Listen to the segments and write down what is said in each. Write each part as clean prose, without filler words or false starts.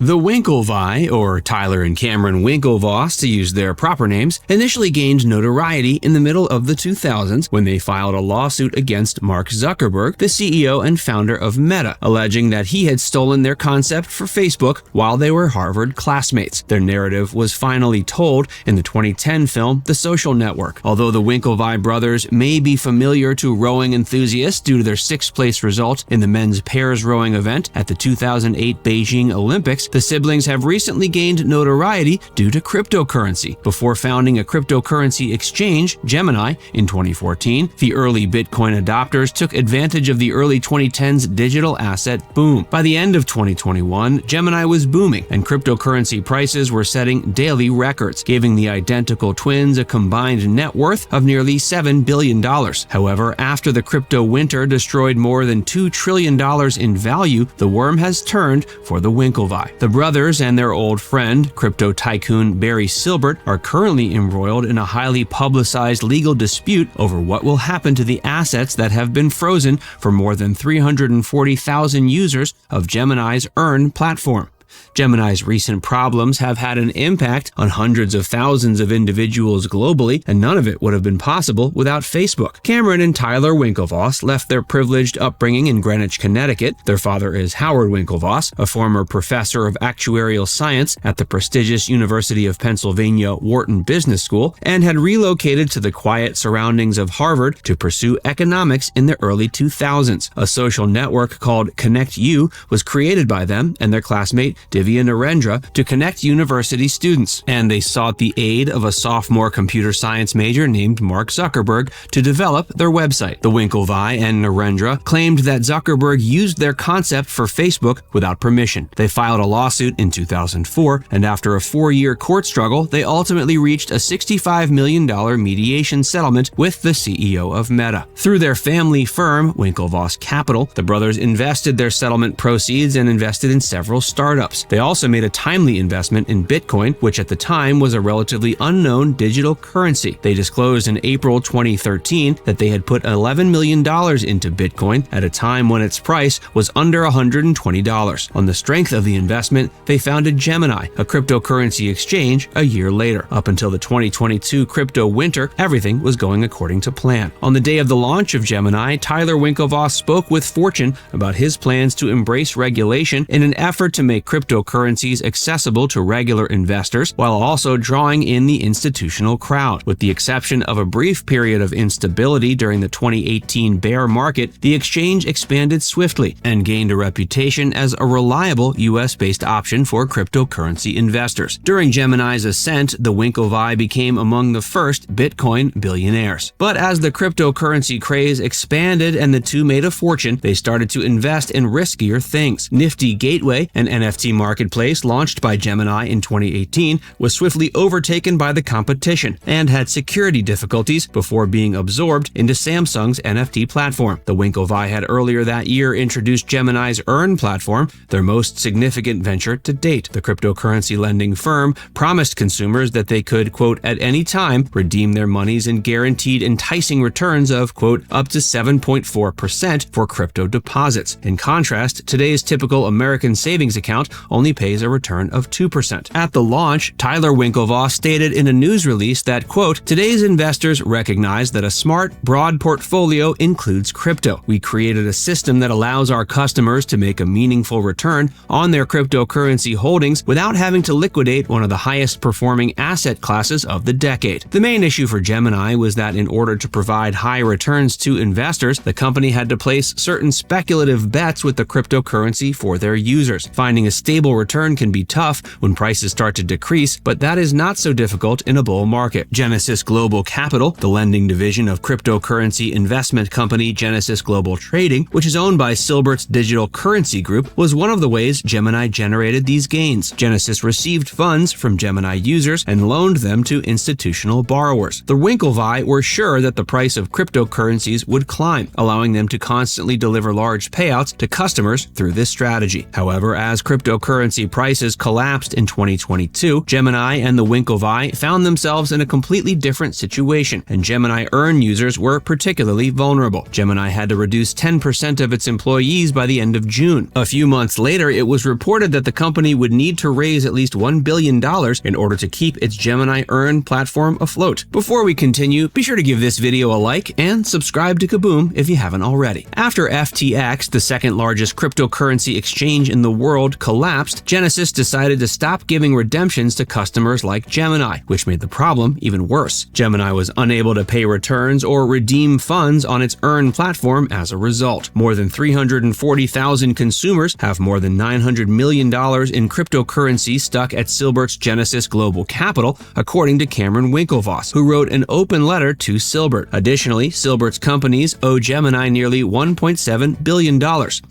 The Winklevii, or Tyler and Cameron Winklevoss to use their proper names, initially gained notoriety in the middle of the 2000s when they filed a lawsuit against Mark Zuckerberg, the CEO and founder of Meta, alleging that he had stolen their concept for Facebook while they were Harvard classmates. Their narrative was finally told in the 2010 film The Social Network. Although the Winklevii brothers may be familiar to rowing enthusiasts due to their sixth-place result in the men's pairs rowing event at the 2008 Beijing Olympics, the siblings have recently gained notoriety due to cryptocurrency. Before founding a cryptocurrency exchange, Gemini, in 2014, the early Bitcoin adopters took advantage of the early 2010s digital asset boom. By the end of 2021, Gemini was booming, and cryptocurrency prices were setting daily records, giving the identical twins a combined net worth of nearly $7 billion. However, after the crypto winter destroyed more than $2 trillion in value, the worm has turned for the Winklevii. The brothers and their old friend, crypto tycoon Barry Silbert, are currently embroiled in a highly publicized legal dispute over what will happen to the assets that have been frozen for more than 340,000 users of Gemini's Earn platform. Gemini's recent problems have had an impact on hundreds of thousands of individuals globally, and none of it would have been possible without Facebook. Cameron and Tyler Winklevoss left their privileged upbringing in Greenwich, Connecticut. Their father is Howard Winklevoss, a former professor of actuarial science at the prestigious University of Pennsylvania Wharton Business School, and had relocated to the quiet surroundings of Harvard to pursue economics in the early 2000s. A social network called Connect You was created by them and their classmate Divya Narendra to connect university students, and they sought the aid of a sophomore computer science major named Mark Zuckerberg to develop their website. The Winklevii and Narendra claimed that Zuckerberg used their concept for Facebook without permission. They filed a lawsuit in 2004, and after a 4-year court struggle, they ultimately reached a $65 million mediation settlement with the CEO of Meta. Through their family firm, Winklevoss Capital, the brothers invested their settlement proceeds and invested in several startups. They also made a timely investment in Bitcoin, which at the time was a relatively unknown digital currency. They disclosed in April 2013 that they had put $11 million into Bitcoin at a time when its price was under $120. On the strength of the investment, they founded Gemini, a cryptocurrency exchange, a year later. Up until the 2022 crypto winter, everything was going according to plan. On the day of the launch of Gemini, Tyler Winklevoss spoke with Fortune about his plans to embrace regulation in an effort to make cryptocurrencies accessible to regular investors while also drawing in the institutional crowd. With the exception of a brief period of instability during the 2018 bear market, the exchange expanded swiftly and gained a reputation as a reliable US-based option for cryptocurrency investors. During Gemini's ascent, the Winklevii became among the first Bitcoin billionaires. But as the cryptocurrency craze expanded and the two made a fortune, they started to invest in riskier things. Nifty Gateway, an NFT marketplace launched by Gemini in 2018, was swiftly overtaken by the competition and had security difficulties before being absorbed into Samsung's NFT platform. The Winklevii had earlier that year introduced Gemini's Earn platform, their most significant venture to date. The cryptocurrency lending firm promised consumers that they could, quote, at any time redeem their monies and guaranteed enticing returns of, quote, up to 7.4% for crypto deposits. In contrast, today's typical American savings account only pays a return of 2%. At the launch, Tyler Winklevoss stated in a news release that, quote, today's investors recognize that a smart, broad portfolio includes crypto. We created a system that allows our customers to make a meaningful return on their cryptocurrency holdings without having to liquidate one of the highest performing asset classes of the decade. The main issue for Gemini was that in order to provide high returns to investors, the company had to place certain speculative bets with the cryptocurrency for their users. Finding a stable return can be tough when prices start to decrease, but that is not so difficult in a bull market. Genesis Global Capital, the lending division of cryptocurrency investment company Genesis Global Trading, which is owned by Silbert's Digital Currency Group, was one of the ways Gemini generated these gains. Genesis received funds from Gemini users and loaned them to institutional borrowers. The Winklevii were sure that the price of cryptocurrencies would climb, allowing them to constantly deliver large payouts to customers through this strategy. However, as cryptocurrency cryptocurrency prices collapsed in 2022, Gemini and the Winklevii found themselves in a completely different situation, and Gemini Earn users were particularly vulnerable. Gemini had to reduce 10% of its employees by the end of June. A few months later, it was reported that the company would need to raise at least $1 billion in order to keep its Gemini Earn platform afloat. Before we continue, be sure to give this video a like and subscribe to KABOOM if you haven't already. After FTX, the second largest cryptocurrency exchange in the world, collapsed, Genesis decided to stop giving redemptions to customers like Gemini, which made the problem even worse. Gemini was unable to pay returns or redeem funds on its Earn platform as a result. More than 340,000 consumers have more than $900 million in cryptocurrency stuck at Silbert's Genesis Global Capital, according to Cameron Winklevoss, who wrote an open letter to Silbert. Additionally, Silbert's companies owe Gemini nearly $1.7 billion.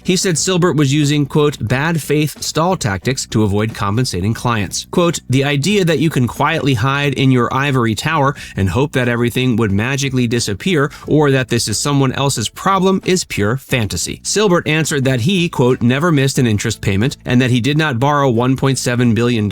He said Silbert was using, quote, bad faith stall tactics to avoid compensating clients. Quote, the idea that you can quietly hide in your ivory tower and hope that everything would magically disappear or that this is someone else's problem is pure fantasy. Silbert answered that he, quote, never missed an interest payment and that he did not borrow $1.7 billion.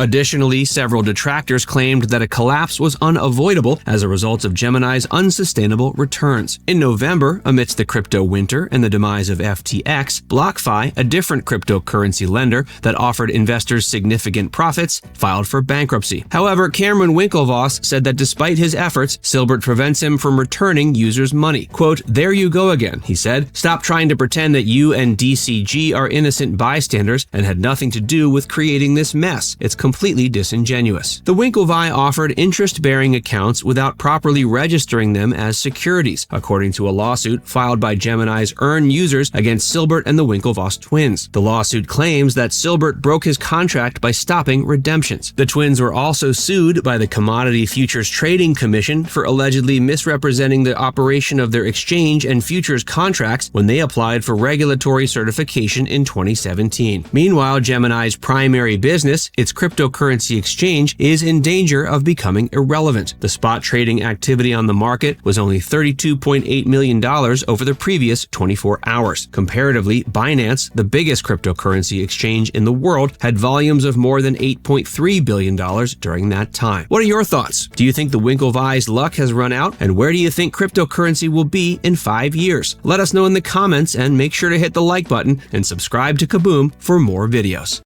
Additionally, several detractors claimed that a collapse was unavoidable as a result of Gemini's unsustainable returns. In November, amidst the crypto winter and the demise of FTX, BlockFi, a different cryptocurrency lender that offered investors significant profits, filed for bankruptcy. However, Cameron Winklevoss said that despite his efforts, Silbert prevents him from returning users' money. Quote, there you go again, he said. Stop trying to pretend that you and DCG are innocent bystanders and had nothing to do with creating this mess. It's completely disingenuous. The Winklevii offered interest-bearing accounts without properly registering them as securities, according to a lawsuit filed by Gemini's Earn users against Silbert and the Winklevoss twins. The lawsuit claims that Silbert broke his contract by stopping redemptions. The twins were also sued by the Commodity Futures Trading Commission for allegedly misrepresenting the operation of their exchange and futures contracts when they applied for regulatory certification in 2017. Meanwhile, Gemini's primary business, its cryptocurrency exchange, is in danger of becoming irrelevant. The spot trading activity on the market was only $32.8 million over the previous 24 hours. Comparatively, Binance, the biggest cryptocurrency exchange in the world, had volumes of more than $8.3 billion during that time. What are your thoughts? Do you think the Winklevii's luck has run out? And where do you think cryptocurrency will be in 5 years? Let us know in the comments and make sure to hit the like button and subscribe to KABOOM for more videos.